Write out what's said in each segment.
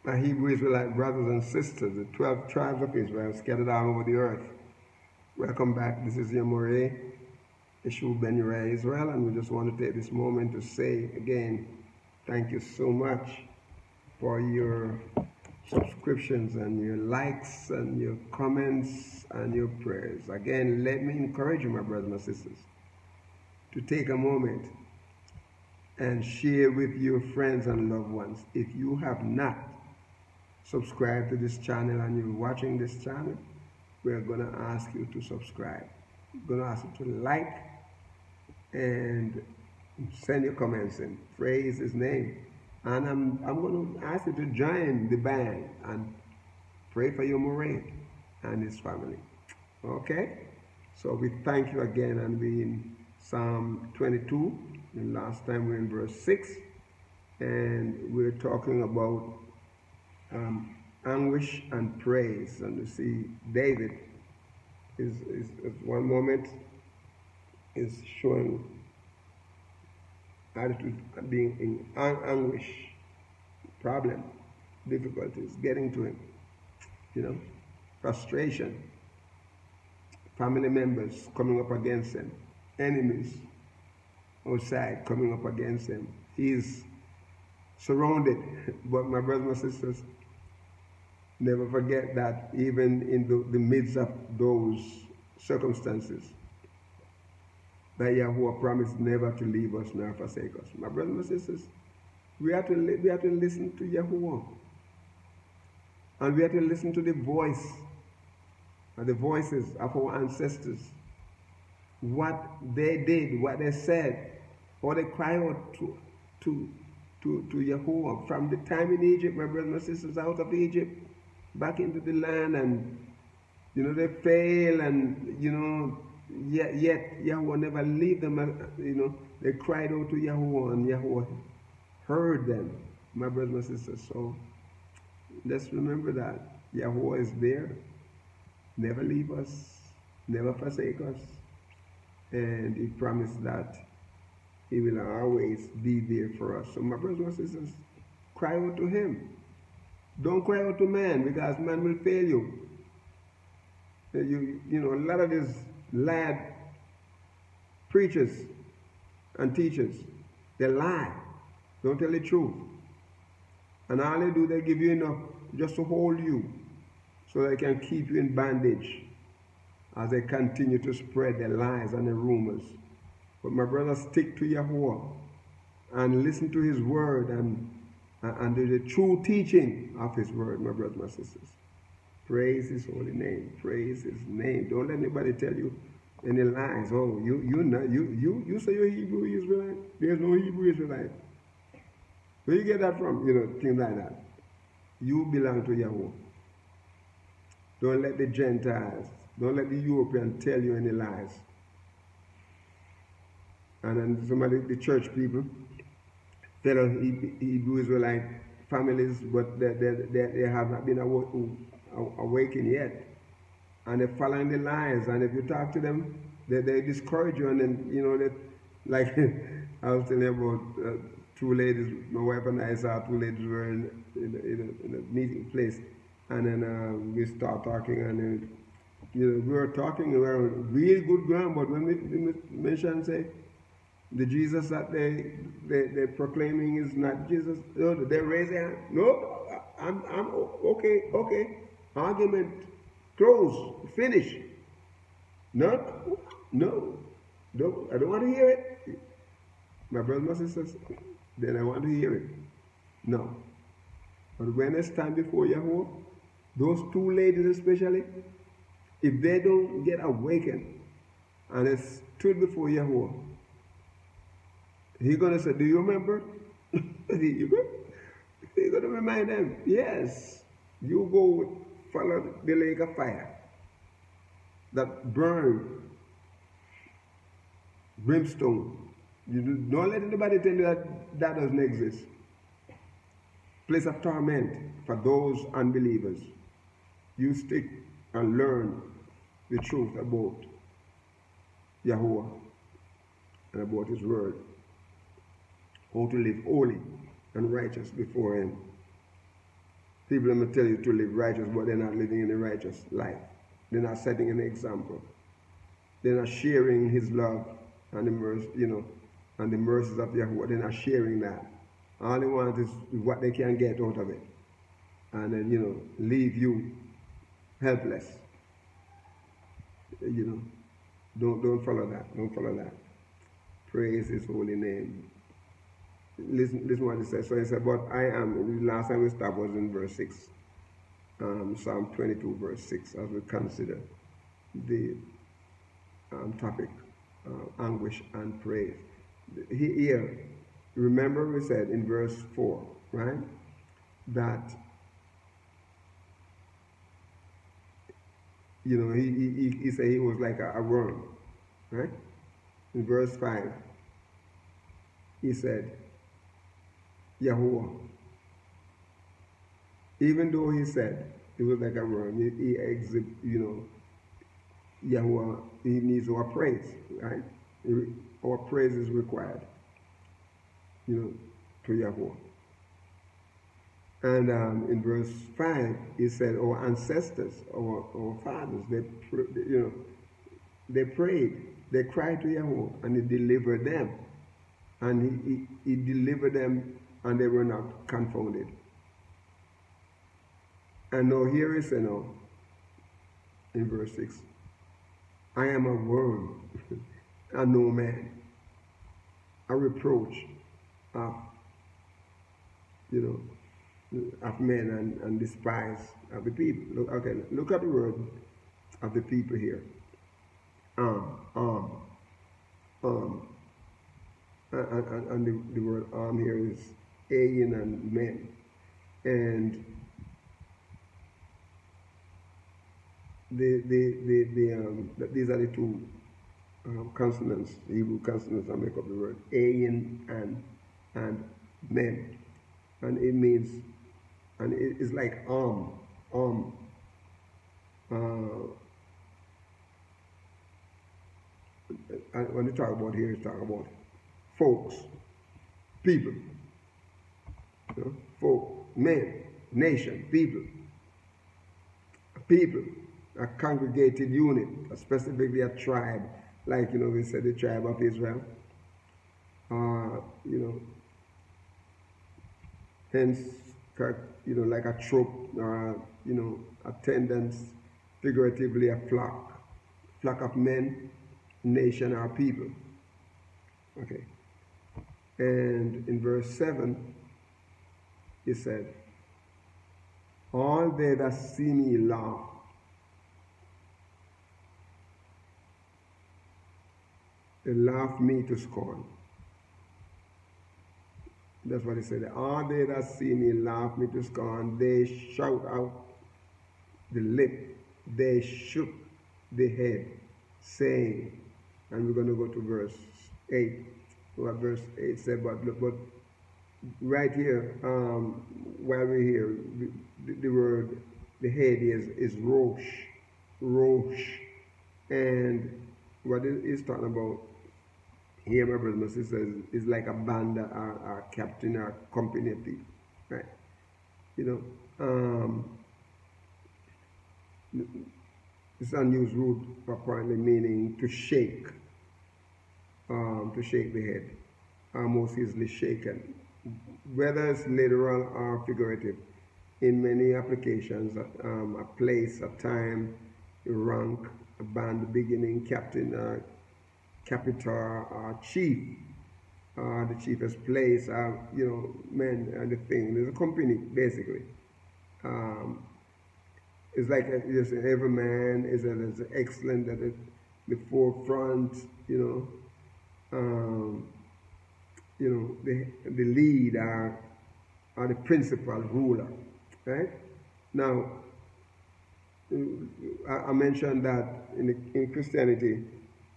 my Hebrew Israelite brothers and sisters, the 12 tribes of Israel scattered all over the earth. Welcome back. This is your Moreh, Yeshua Ben Yireh Israel, and we just want to take this moment to say again, thank you so much for your subscriptions and your likes and your comments and your prayers. Again, let me encourage you, my brothers and sisters, to take a moment and share with your friends and loved ones. If you have not subscribed to this channel and you're watching this channel, we're going to ask you to subscribe. We're going to ask you to like and send your comments in. Praise his name. And I'm going to ask you to join the band and pray for your Moreh and his family. Okay? So we thank you again, and we in Psalm 22. And last time we were in verse 6. And we're talking about anguish and praise. And you see, David is one moment is showing attitude being in anguish, problem, difficulties getting to him, frustration, family members coming up against him, enemies outside coming up against him. He's surrounded. But my brothers and sisters, never forget that even in the midst of those circumstances, that Yahuwah promised never to leave us nor forsake us. My brothers and sisters, we have to listen to Yahuwah. And we have to listen to the voice, the voices of our ancestors. What they did, what they said, or they cry out to Yahuwah. From the time in Egypt, my brothers and sisters, out of Egypt, back into the land, and they fail, and yet Yahuwah never leave them. They cried out to Yahuwah, and Yahuwah heard them, my brothers and sisters. So let's remember that Yahuwah is there, never leave us, never forsake us, and he promised that he will always be there for us. So my brothers and sisters, cry out to him. Don't cry out to man, because man will fail you. A lot of these lad preachers and teachers, they lie, don't tell the truth. And all they do, they give you enough just to hold you so they can keep you in bondage as they continue to spread their lies and their rumors. But my brothers, stick to Yahuwah and listen to his word and the true teaching of his word, my brothers and sisters. Praise his holy name. Praise his name. Don't let anybody tell you any lies. Oh, you say you're Hebrew Israelite. There's no Hebrew Israelite. Where you get that from? Things like that. You belong to Yahuwah. Don't let the Gentiles, don't let the Europeans tell you any lies. And then some of the church people, fellow Hebrew Israelite families, but they have not been awakened yet. And they're following the lies. And if you talk to them, they discourage you. And then, they, like I was telling you about two ladies, my wife and I saw two ladies were in a meeting place. And then we start talking, and we were talking, we were really good ground, but when we mention, say, the Jesus that they're proclaiming is not Jesus, they raise their hand. No, I'm okay. Argument closed, finish. No, I don't want to hear it. My brothers and sisters, then I want to hear it. No. But when they stand before Yahuwah, those two ladies especially, if they don't get awakened and they stood before Yahuwah, he's going to say, do you remember? He's going to remind them, yes, you go follow the lake of fire that burn, brimstone. You don't let anybody tell you that doesn't exist. Place of torment for those unbelievers. You stick and learn the truth about Yahuwah and about his word. How to live holy and righteous before him. People may tell you to live righteous, but they're not living in a righteous life. They're not setting an example. They're not sharing His love and the mercy, and the mercies of Yahuwah. They're not sharing that. All they want is what they can get out of it, and then leave you helpless. Don't follow that. Don't follow that. Praise His holy name. Listen what it says. So he said, but I am, the last time we stopped was in verse 6. Psalm 22, verse 6, as we consider the topic, anguish and praise. Here, remember we said in verse 4, right, that, he said he was like a worm, right? In verse 5, he said, Yahuwah. Even though he said it was like a worm, Yahuwah, he needs our praise, right? Our praise is required, to Yahuwah. And in verse 5, he said, our ancestors, our fathers, they prayed, they cried to Yahuwah, and He delivered them. And he delivered them, and they were not confounded. And now here is in verse 6, I am a worm and no man, a reproach of men and despise of the people. Look at the word of the people here. And the word here is ayin and men, and these are the two consonants, Hebrew consonants that make up the word ayin and men, and it means, and it is like when you talk about here, you talk about folks, people, folk, men, nation, people, a congregated unit, specifically a tribe, like, we said the tribe of Israel, hence, like a troop, attendance, figuratively a flock of men, nation, or people. Okay. And in verse 7, he said, all they that see me laugh. They laugh me to scorn. That's what he said. All they that see me laugh me to scorn. They shout out the lip. They shook the head, saying, and we're going to go to verse 8. What verse 8 said, but right here, while we're here, the word, the head is rosh. And what it is talking about here, my brothers and sisters, is like a band or a captain or a company of people, right? This unused root apparently meaning to shake the head, most easily shaken, whether it's literal or figurative. In many applications, a place, a time, a rank, a band, beginning, captain, capital, chief, the chiefest place, men and the thing. There's a company, basically. It's like every man is excellent at the forefront, the lead or the principal ruler, right? Now, I mentioned that in Christianity,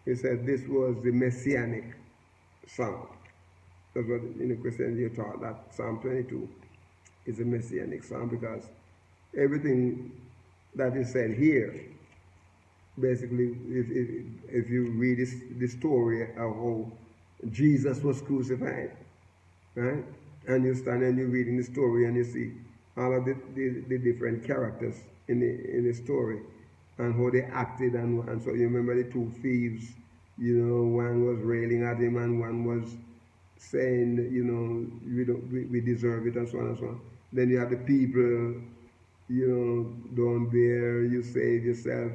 he said this was the messianic psalm. That's what in Christianity you taught, that Psalm 22 is a messianic psalm, because everything that is said here, basically, if you read the story of how Jesus was crucified, right? And you stand and you're reading the story and you see all of the different characters in the story and how they acted, and so you remember the two thieves, you know, one was railing at him and one was saying, you know, we deserve it and so on and so on. Then you have the people, you know, don't bear, you save yourself,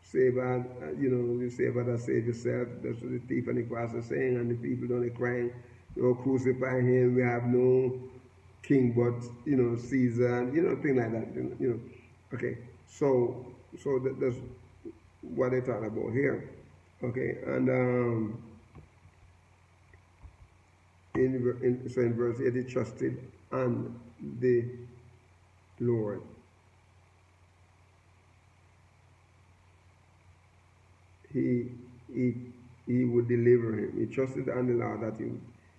save God, you know, you save others, save yourself. That's what the thief and the cross are saying, and the people don't crying, oh, crucify him, we have no king but, you know, Caesar, you know, thing like that, you know. Okay, so that's what they talk about here. Okay, and so in verse 8, he trusted on the Lord. He would deliver him. He trusted on the Lord that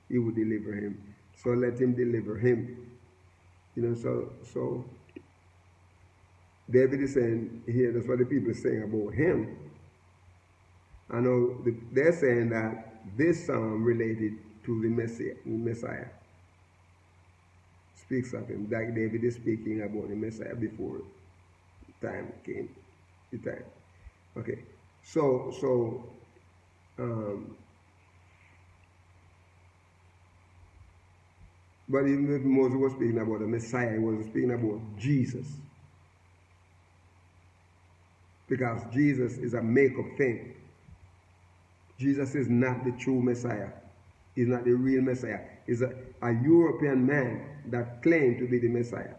he would deliver him. So let him deliver him. You know, so David is saying here, that's what the people are saying about him. I know they're saying that this psalm related to the Messiah. Speaks of him. Like David is speaking about the Messiah before time came. The time. Okay. But even if Moses was speaking about the Messiah, he was speaking about Jesus. Because Jesus is a make-up thing. Jesus is not the true Messiah. He's not the real Messiah. He's a European man that claimed to be the Messiah.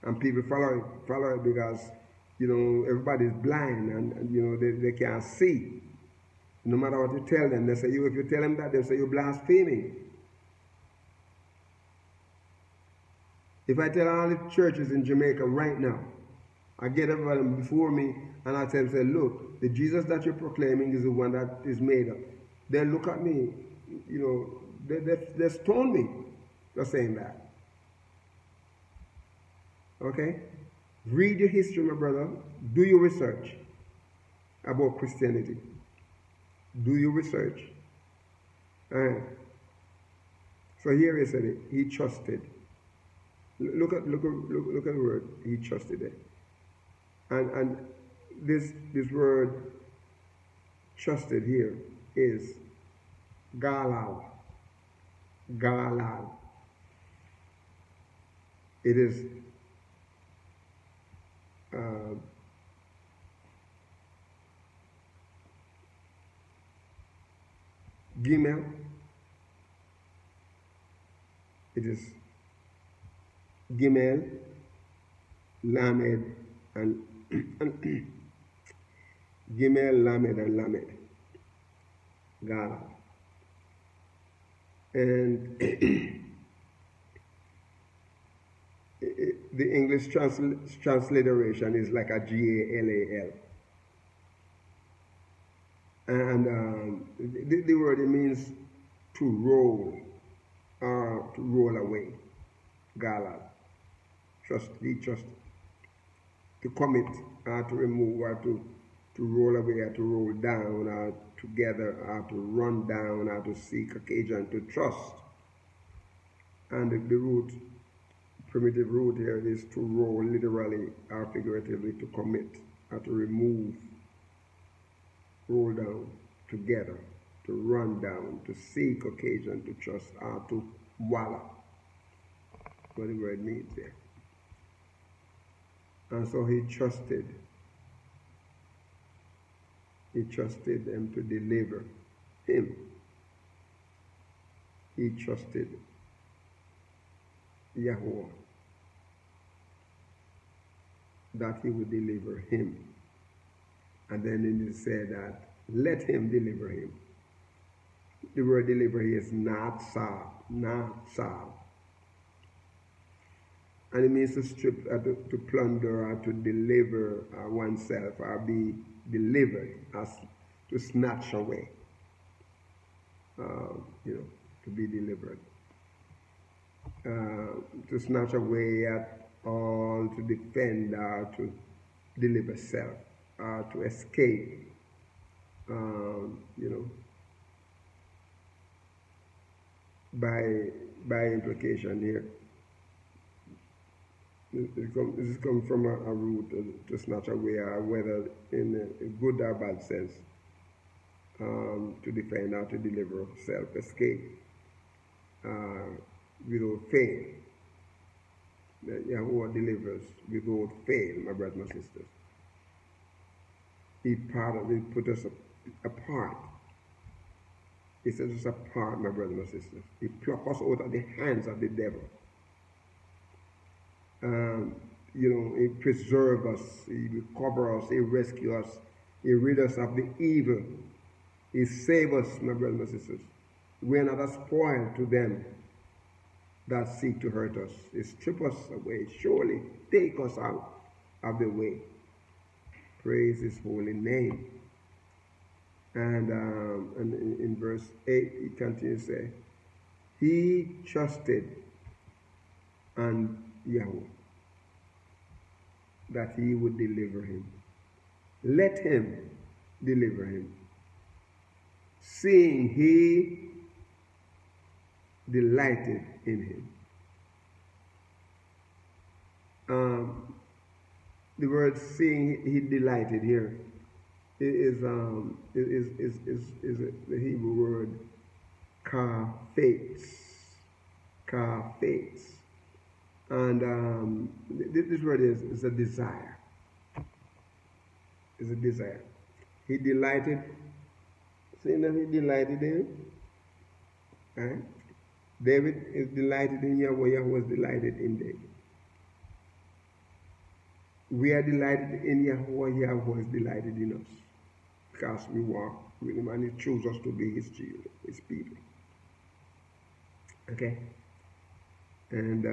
And people follow it because, you know, everybody's blind and you know, they can't see. No matter what you tell them, they say, if you tell them that, they'll say you're blaspheming. If I tell all the churches in Jamaica right now, I get everybody before me and I tell them, say, look, the Jesus that you're proclaiming is the one that is made up. They look at me, you know, they stone me for saying that. Okay? Read your history, my brother. Do your research about Christianity. Do your research. So here he said it. He trusted. Look at the word. He trusted it. And this word trusted here is galal. Galal. It is Gimel. It is Gimel, Lamed, and Gimel, Lamed, and Lamed. Gala. And the English transliteration is like a G-A-L-A-L. And the word, it means to roll or to roll away. Gala. He trusted. To commit or to remove or to roll away or to roll down or together or to run down or to seek occasion, to trust. And the root, primitive root here is to roll, literally or figuratively, to commit or to remove, roll down, together, to run down, to seek occasion, to trust, or to wallow. What the word means there. And so he trusted. He trusted them to deliver him. He trusted YAHUAH that he would deliver him. And then he said that, let him deliver him. The word deliver here is not salve, not salve. And it means to strip, to plunder, or to deliver oneself, or be delivered, as to snatch away. You know, to be delivered. To snatch away at all, to defend, or to deliver self, or to escape. You know, by implication here. This comes from a root to snatch away, whether in a good or bad sense, to defend or to deliver, self, escape, without fail. That YAHUAH delivers without fail, my brothers and sisters. He put us apart. He set us apart, my brothers and sisters. He plucked us out of the hands of the devil. He preserves us, he recovers us, he rescues us, he rid us of the evil. He saves us, my brothers and sisters. We are not a spoil to them that seek to hurt us. He strip us away, surely take us out of the way. Praise his holy name. And in verse 8, he continues to say, he trusted on YAHUAH that he would deliver him. Let him deliver him, seeing he delighted in him. The word "seeing he delighted" here is the Hebrew word "kafates," kafates, and this word is a desire. Is a desire. He delighted. Saying that he delighted in him. Right? David is delighted in YAHUAH. YAHUAH is delighted in David. We are delighted in YAHUAH. YAHUAH is delighted in us. Because we walk with him and he chooses us to be his children, his people. Okay? And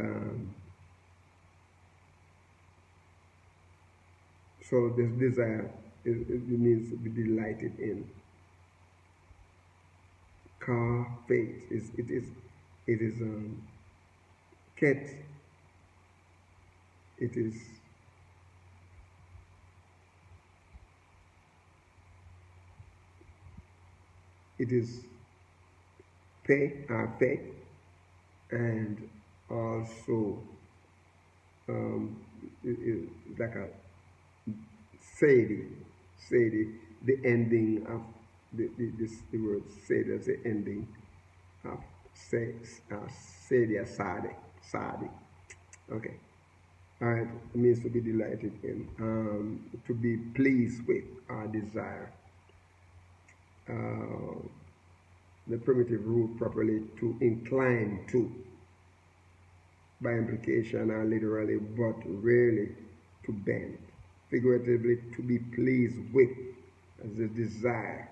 so this desire it means to be delighted in. Faith it is ket. It is pay, faith, and also it's like a Sadie, the ending of the word Sadie is the ending of Sadie, Sadi. Okay. All right, it means to be delighted in, to be pleased with, or desire. The primitive root properly to incline to, by implication or literally, but rarely to bend. Figuratively, to be pleased with, as a desire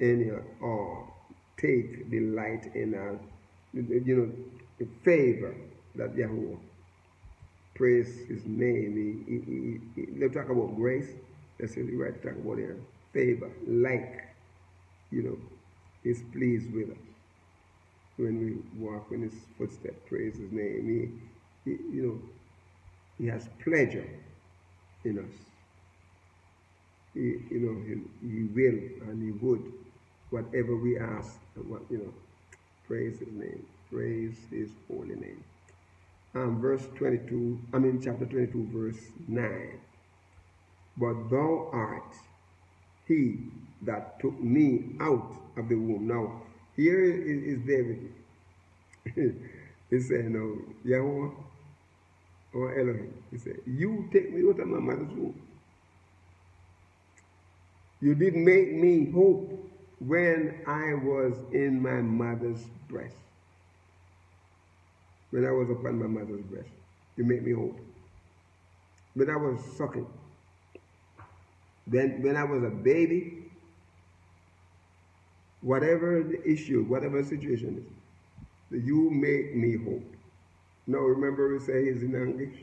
in or take delight in, the favor that YAHUAH. Praise his name. Let's talk about grace. That's really right to talk about here. Favor, he's pleased with us when we walk in his footsteps. Praise his name. He has pleasure in us. He will and he would, whatever we ask. Praise his name. Praise his holy name. Chapter 22, verse 9. But thou art he that took me out of the womb. Now, here is David. He said, no, YAHUAH or Elohim. He said, you take me out of my mother's womb. You did make me hope when I was in my mother's breast. When I was upon my mother's breast, you made me hope. When I was sucking, when I was a baby, whatever the issue, whatever the situation is, you make me hope. Now remember we say he's in anguish?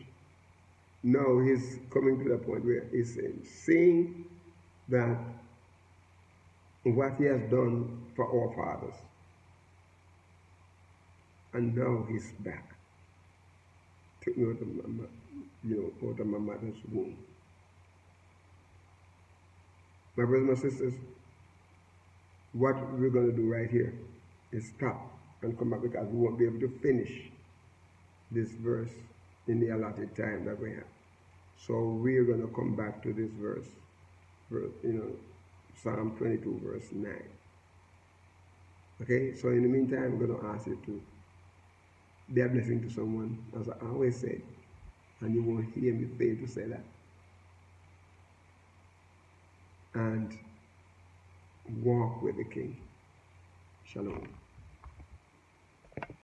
No, he's coming to the point where he's saying, seeing that what he has done for our fathers, and now he's back. Took me out of my mother's womb. My brothers and sisters, what we're going to do right here is stop and come back, because we won't be able to finish this verse in the allotted time that we have. So we're going to come back to this verse, Psalm 22, verse 9. Okay, so in the meantime, I'm going to ask you to be a blessing to someone, as I always say, and you won't hear me fail to say that. And walk with the King. Shalom.